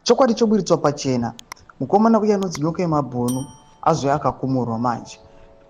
chokwadi chobuditswa pachena mukomana uya anonzi nyoka yemabhunu azouya akakumurwa manje.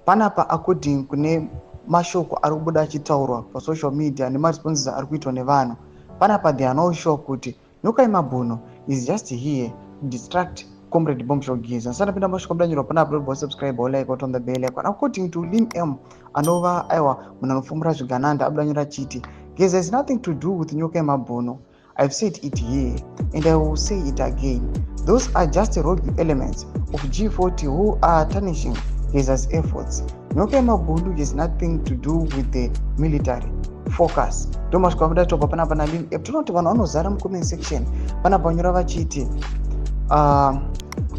Panapa according kune mashoko ari kubuda achitaurwa pasocial media nemaresponses ari kuitwa nevanhu, panapa they are not sure kuti nyoka yemabhunu is just here to distract Comrade Bombshell Giza. Sana pinda mashoko mdanjirwa panapa robo subscribe or like on the bell icon. According to Lin M anova aiwa munanofumura zvigananda abudanyira chiti Giza has nothing to do with nyoka yemabhunu. I've said it here and I will say it again. Those are just rogue elements of G40 who are tarnishing Giza's efforts. Nyoka yemabhunu has nothing to do with the military. Focus. Ndomasvika mudatopa panapa naLin M. Tinoti vanhu vanozara mucomment section panapa vanyora vachiti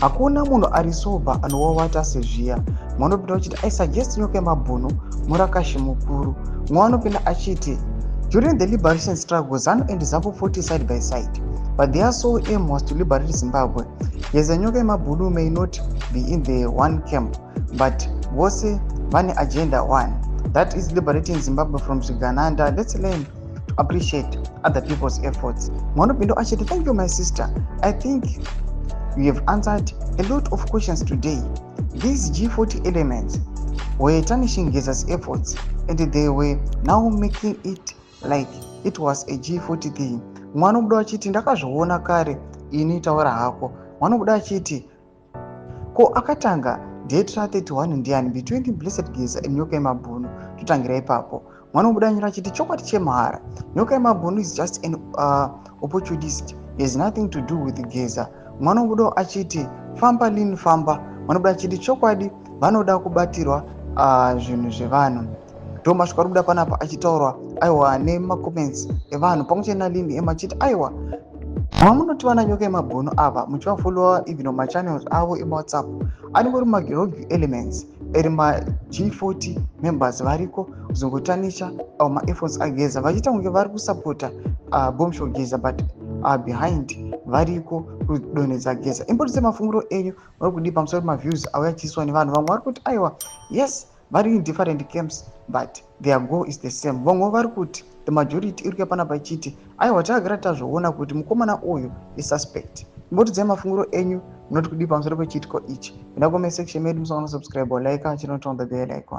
hakuna munhu ari soba anowawata sezviya. Mumwe anopinda achiti I suggest nyoka yemabhunu murakashi mukuru. Mumwe anopinda achiti during the liberation struggle, ZANU and ZAPU fought side by side, but their sole aim was to liberate Zimbabwe. Yes, the nyoka yemabhunu may not be in the one camp, but was one agenda one, that is liberating Zimbabwe from Zvigananda. Let's learn to appreciate other people's efforts. Mumwe anopinda achiti thank you my sister. I think you have answered a lot of questions today. These G40 elements were tarnishing Giza's efforts and they were now making it like it was a G40 thing. Mwana unobuda achiti ndakazviona kare ini taura hako. Mwana unobuda achiti ko akatanga date 31 ndiani between Blessed Giza and nyoka yemabhunu. Totangira ipapo. Mwana unobuda anyora achiti chokwadi chemahara. Nyoka yemabhunu is just an opportunist. He has nothing to do with Giza. Mwana unobuda achiti famba Lin famba. Mwana unobuda achiti chokwadi vanoda kubatirwa zvinhu zvevanhu. Ndomasvika ari kubuda panapa achitaurwa aiwa nemacomments evanhu pamwechete naLin M achiti aiwa mamunoti vana nyoka yemabhunu ava muchivafolowa even machannels avo emawhatsapp anengori marogue elements eri ma-G40 members variko kuzongotanisha au maefforts ageza vachiita kunge vari kusapota Bombshell Giza but behind variko kudonhedza Giza. Imboti semafunguro enyu vari kudii pamusoro pemaviews auya achiiswa nevanhu. Vamwe vari kuti aiwa yes vari in different camps but their goal is the same. Vamwe vari kuti the majority iri kuya panapa ichiti aiwa takagara tazvoona kuti mukomana uyu isuspect. Imboti mafunguro enyu munoti kudii pamusoro pechiitiko ichi. Enda comment section medu musangana subscribe or like channel on the bell icon.